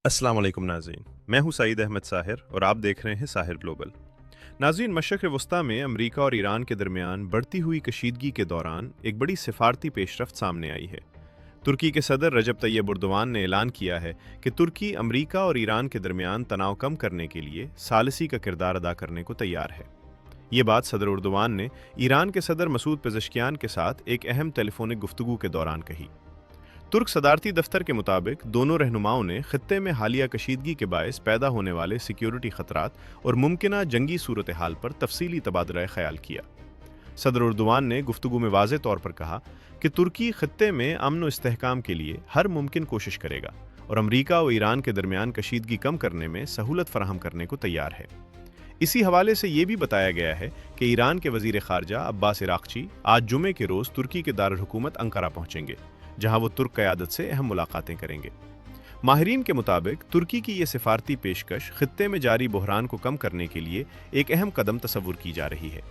अस्सलाम वालेकुम नाज़रीन, मैं हूं सईद अहमद साहिर और आप देख रहे हैं साहिर ग्लोबल। नाज़रीन, मशरक़ वस्ता में अमेरिका और ईरान के दरमियान बढ़ती हुई कशीदगी के दौरान एक बड़ी सिफारती पेशरफ्त सामने आई है। तुर्की के सदर रजब तैयब एर्दोगान ने ऐलान किया है कि तुर्की अमेरिका और ईरान के दरमियान तनाव कम करने के लिए सालिसी का किरदार अदा करने को तैयार है। ये बात सदर एर्दोगान ने ईरान के सदर मसूद पेज़ेश्कियान के साथ एक अहम टेलीफोनिक गुफ्तगू के दौरान कही। तुर्क सदारती दफ्तर के मुताबिक दोनों रहनुमाओं ने खित्ते में हालिया कशीदगी के बायस पैदा होने वाले सिक्योरिटी खतरात और मुमकिना जंगी सूरत हाल पर तफसीली तबादला ख्याल किया। सदर एर्दोगान ने गुफ्तगू में वाज़े तौर पर कहा कि तुर्की खित्ते में अमन व इस्तेहकाम के लिए हर मुमकिन कोशिश करेगा और अमरीका व ईरान के दरमियान कशीदगी कम करने में सहूलत फराहम करने को तैयार है। इसी हवाले से ये भी बताया गया है कि ईरान के वज़ीर ख़ारजा अब्बास इराक़ची आज जुमे के रोज़ तुर्की के दारुल हुकूमत अंकारा पहुँचेंगे, जहां वो तुर्क क़यादत से अहम मुलाकातें करेंगे। माहिरीन के मुताबिक तुर्की की ये सिफारती पेशकश खित्ते में जारी बहरान को कम करने के लिए एक अहम कदम तस्वुर की जा रही है।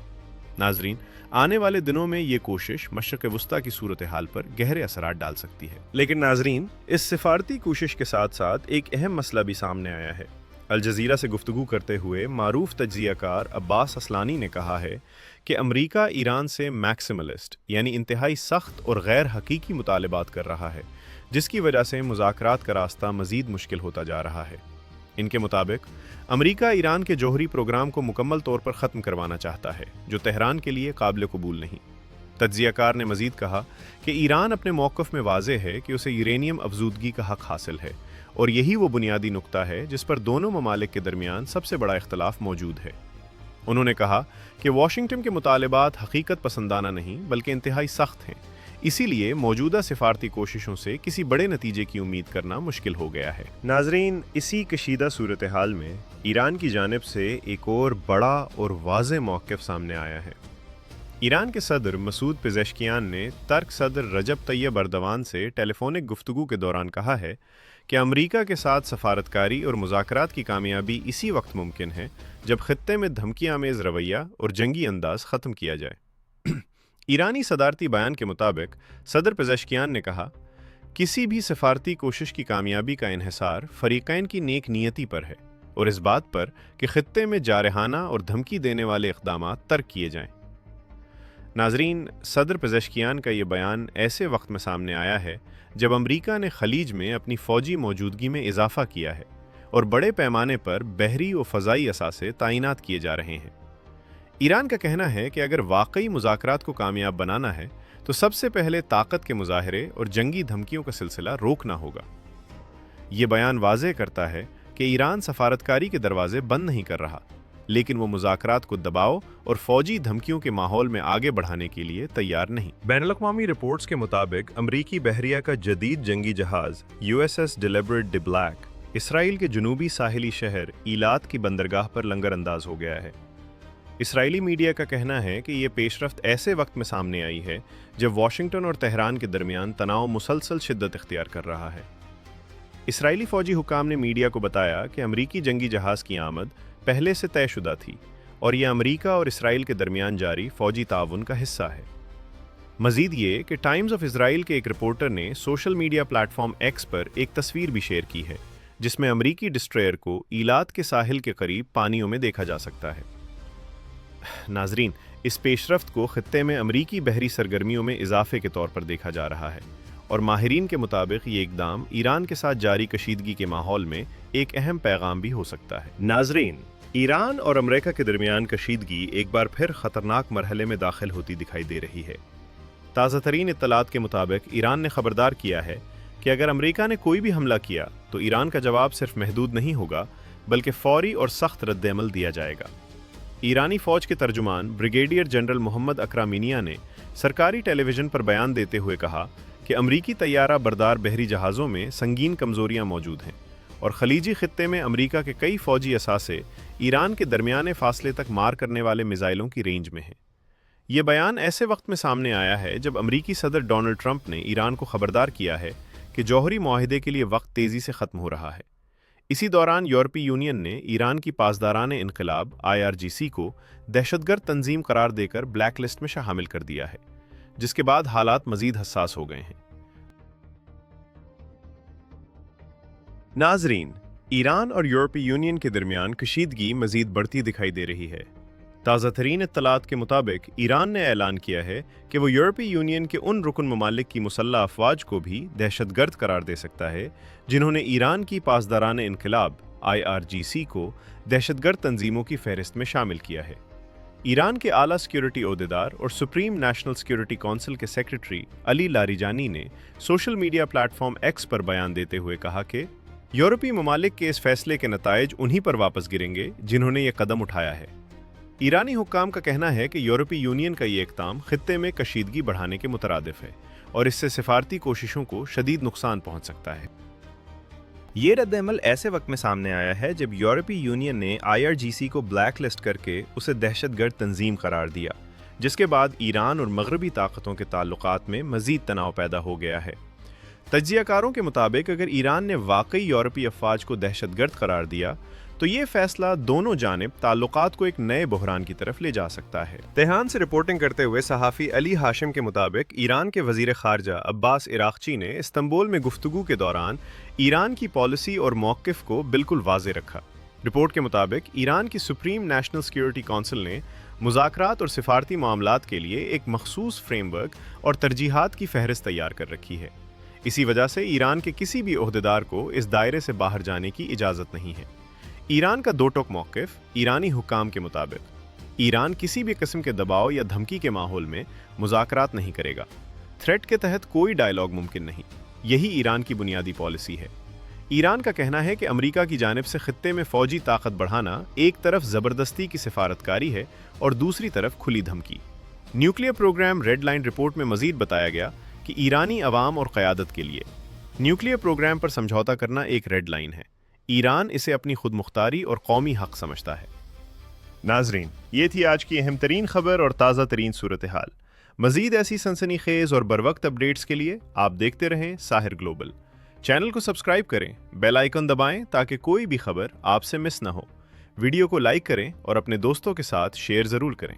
नाजरीन, आने वाले दिनों में ये कोशिश मशरक़ वस्ता की सूरत हाल पर गहरे असरात डाल सकती है। लेकिन नाजरीन, इस सिफारती कोशिश के साथ साथ एक अहम मसला भी सामने आया है। अल जज़ीरा से गुफ्तगू करते हुए मारूफ तज्ज़ियाकार अब्बास असलानी ने कहा है कि अमरीका ईरान से मैक्सिमलिस्ट यानी इंतहाई सख्त और गैर हकीकी मुतालबात कर रहा है, जिसकी वजह से मुज़ाकरात का रास्ता मज़ीद मुश्किल होता जा रहा है। इनके मुताबिक अमरीका ईरान के जौहरी प्रोग्राम को मुकम्मल तौर पर ख़त्म करवाना चाहता है, जो तेहरान के लिए काबिल कबूल नहीं। तज्ज़ियाकार ने मज़ीद कहा कि ईरान अपने मौक़िफ़ में वाज़ेह है कि उसे यूरेनियम अफजूदगी का हक़ हासिल है और यही वो बुनियादी नुक्ता है जिस पर दोनों ममालिक के दरमियान सबसे बड़ा इख्तलाफ मौजूद है। उन्होंने कहा कि वाशिंगटन के मुतालबात हकीकत पसंदाना नहीं बल्कि इंतहाई सख्त हैं, इसीलिए मौजूदा सिफारती कोशिशों से किसी बड़े नतीजे की उम्मीद करना मुश्किल हो गया है। नाजरीन, इसी कशीदा सूरत हाल में ईरान की जानिब से एक और बड़ा और वाज़ेह मौक़िफ़ सामने आया है। ईरान के सदर मसूद पेज़ेश्कियान ने तर्क सदर रजब तैयब एर्दोगान से टेलीफोनिक गुफ्तगू के दौरान कहा है कि अमरीका के साथ सफारतकारी और मुज़ाकरात की कामयाबी इसी वक्त मुमकिन है जब खित्ते में धमकी आमेज़ रवैया और जंगी अंदाज ख़त्म किया जाए। ईरानी सदारती बयान के मुताबिक सदर पेज़ेश्कियान ने कहा, किसी भी सफारती कोशिश की कामयाबी का इन्हिसार फ़रीक़ैन की नेक नीयती पर है और इस बात पर कि खित्ते में जारहाना और धमकी देने वाले इक़दामात तर्क किए जाएँ। नाजरीन, सदर पेज़ेश्कियान का ये बयान ऐसे वक्त में सामने आया है जब अमरीका ने खलीज में अपनी फ़ौजी मौजूदगी में इजाफ़ा किया है और बड़े पैमाने पर बहरी और फ़ज़ाई असासे तैनात किए जा रहे हैं। ईरान का कहना है कि अगर वाकई मुज़ाकरात को कामयाब बनाना है तो सबसे पहले ताकत के मुज़ाहरे और जंगी धमकियों का सिलसिला रोकना होगा। ये बयान वाज़ेह करता है कि ईरान सफारतकारी के दरवाजे बंद नहीं कर रहा, लेकिन वो मुज़ाकरात को दबाव और फौजी धमकियों के माहौल में आगे बढ़ाने के लिए तैयार नहीं। बैनुल-अक़वामी रिपोर्ट्स के मुताबिक अमरीकी बहरिया का जदीद जंगी जहाज़ USS deliberate D black Israel के जनूबी साहिली शहर ईलात की बंदरगाह पर लंगर अंदाज हो गया है। इसराइली मीडिया का कहना है कि ये पेशरफ्त ऐसे वक्त में सामने आई है जब वाशिंगटन और तेहरान के दरमियान तनाव मुसलसल शिद्दत इख्तियार कर रहा है। इसराइली फ़ौजी हुकाम ने मीडिया को बताया कि अमरीकी जंगी जहाज़ की आमद पहले से तयशुदा थी और यह अमरीका और इसराइल के दरमियान जारी फ़ौजी ताउन का हिस्सा है। मज़ीद ये कि टाइम्स ऑफ इसराइल के एक रिपोर्टर ने सोशल मीडिया प्लेटफॉर्म एक्स पर एक तस्वीर भी शेयर की है जिसमें अमरीकी डिस्ट्रॉयर को ईलात के साहिल के करीब पानियों में देखा जा सकता है। नाजरीन, इस पेशरफ्त को खित्ते में अमरीकी बहरी सरगर्मियों में इजाफे के तौर पर देखा जा रहा है और माहिरीन के मुताबिक ये इक़दाम ईरान के साथ जारी कशीदगी के माहौल में एक अहम पैगाम भी हो सकता है। नाजरीन, ईरान और अमेरिका के दरमियान कशीदगी एक बार फिर ख़तरनाक मरहले में दाखिल होती दिखाई दे रही है। ताज़ा तरीन इत्तलात के मुताबिक ईरान ने ख़बरदार किया है कि अगर अमेरिका ने कोई भी हमला किया तो ईरान का जवाब सिर्फ महदूद नहीं होगा बल्कि फ़ौरी और सख्त रद्द-ए-अमल दिया जाएगा। ईरानी फ़ौज के तर्जुमान ब्रिगेडियर जनरल मोहम्मद अकरामिनिया ने सरकारी टेलीविज़न पर बयान देते हुए कहा कि अमरीकी तैयारा बरदार बहरी जहाज़ों में संगीन कमज़ोरियाँ मौजूद हैं और खलीजी खित्ते में अमरीका के कई फ़ौजी असासे ईरान के दरमियाने फ़ासले तक मार करने वाले मिज़ाइलों की रेंज में हैं। ये बयान ऐसे वक्त में सामने आया है जब अमरीकी सदर डोनाल्ड ट्रंप ने ईरान को ख़बरदार किया है कि जौहरी मुआहिदे के लिए वक्त तेज़ी से ख़त्म हो रहा है। इसी दौरान यूरोपीय यूनियन ने ईरान की पासदारान इनकलाब IRGC को दहशतगर्द तंजीम करार देकर ब्लैक लिस्ट में शामिल कर दिया है, जिसके बाद हालात मज़ीद हसास हो गए हैं। नाजरीन, ایران اور یورپی یونین کے درمیان کشیدگی مزید بڑھتی دکھائی دے رہی ہے۔ تازہ ترین اطلاعات کے مطابق ایران نے اعلان کیا ہے کہ وہ یورپی یونین کے ان رکن ممالک کی مسلح افواج کو بھی دہشت گرد قرار دے سکتا ہے جنہوں نے ایران کی پاسداران انقلاب IRGC کو دہشت گرد تنظیموں کی فہرست میں شامل کیا ہے۔ ایران کے اعلیٰ سیکیورٹی عہدیدار اور سپریم نیشنل سیکیورٹی کونسل کے سیکریٹری علی لاریجانی نے social media platform X پر بیان دیتے ہوئے کہا کہ یورپی ممالک کے اس فیصلے کے نتائج انہی پر واپس گریں گے جنہوں نے یہ قدم اٹھایا ہے۔ ایرانی حکام کا کہنا ہے کہ یورپی یونین کا یہ اقدام خطے میں کشیدگی بڑھانے کے مترادف ہے اور اس سے سفارتی کوششوں کو شدید نقصان پہنچ سکتا ہے۔ یہ رد عمل ایسے وقت میں سامنے آیا ہے جب یورپی یونین نے IRGC کو بلیک لسٹ کر کے اسے دہشت گرد تنظیم قرار دیا، جس کے بعد ایران اور مغربی طاقتوں کے تعلقات میں مزید تناؤ پیدا ہو گیا ہے۔ تجزیہ کاروں کے مطابق اگر ایران نے واقعی یورپی افواج کو دہشت گرد قرار دیا تو یہ فیصلہ دونوں جانب تعلقات کو ایک نئے بحران کی طرف لے جا سکتا ہے۔ تہران سے رپورٹنگ کرتے ہوئے صحافی علی ہاشم کے مطابق ایران کے وزیر خارجہ عباس عراقچی نے استنبول میں گفتگو کے دوران ایران کی پالیسی اور موقف کو بالکل واضح رکھا۔ رپورٹ کے مطابق ایران کی سپریم نیشنل سیکیورٹی کونسل نے مذاکرات اور سفارتی معاملات کے لیے ایک مخصوص فریم ورک اور ترجیحات کی فہرست تیار کر رکھی ہے۔ اسی وجہ سے ایران کے کسی بھی عہدیدار کو اس دائرے سے باہر جانے کی اجازت نہیں ہے۔ ایران کا دو ٹوک موقف ایرانی حکام کے مطابق ایران کسی بھی قسم کے دباؤ یا دھمکی کے ماحول میں مذاکرات نہیں کرے گا۔ تھریٹ کے تحت کوئی ڈائیلاگ ممکن نہیں، یہی ایران کی بنیادی پالیسی ہے۔ ایران کا کہنا ہے کہ امریکہ کی جانب سے خطے میں فوجی طاقت بڑھانا ایک طرف زبردستی کی سفارتکاری ہے اور دوسری طرف کھلی دھمکی۔ Nuclear programme red line report میں مزید بتایا گیا کہ ایرانی عوام اور قیادت کے لیے نیوکلیئر پروگرام پر سمجھوتا کرنا ایک ریڈ لائن ہے۔ ایران اسے اپنی خود مختاری اور قومی حق سمجھتا ہے۔ ناظرین، یہ تھی آج کی اہم ترین خبر اور تازہ ترین صورتحال۔ مزید ایسی سنسنی خیز اور بروقت اپڈیٹس کے لیے آپ دیکھتے رہیں ساحر گلوبل۔ چینل کو سبسکرائب کریں، بیل آئیکن دبائیں تاکہ کوئی بھی خبر آپ سے مس نہ ہو۔ ویڈیو کو لائک کریں اور اپنے دوستوں کے ساتھ شیئر ضرور کریں۔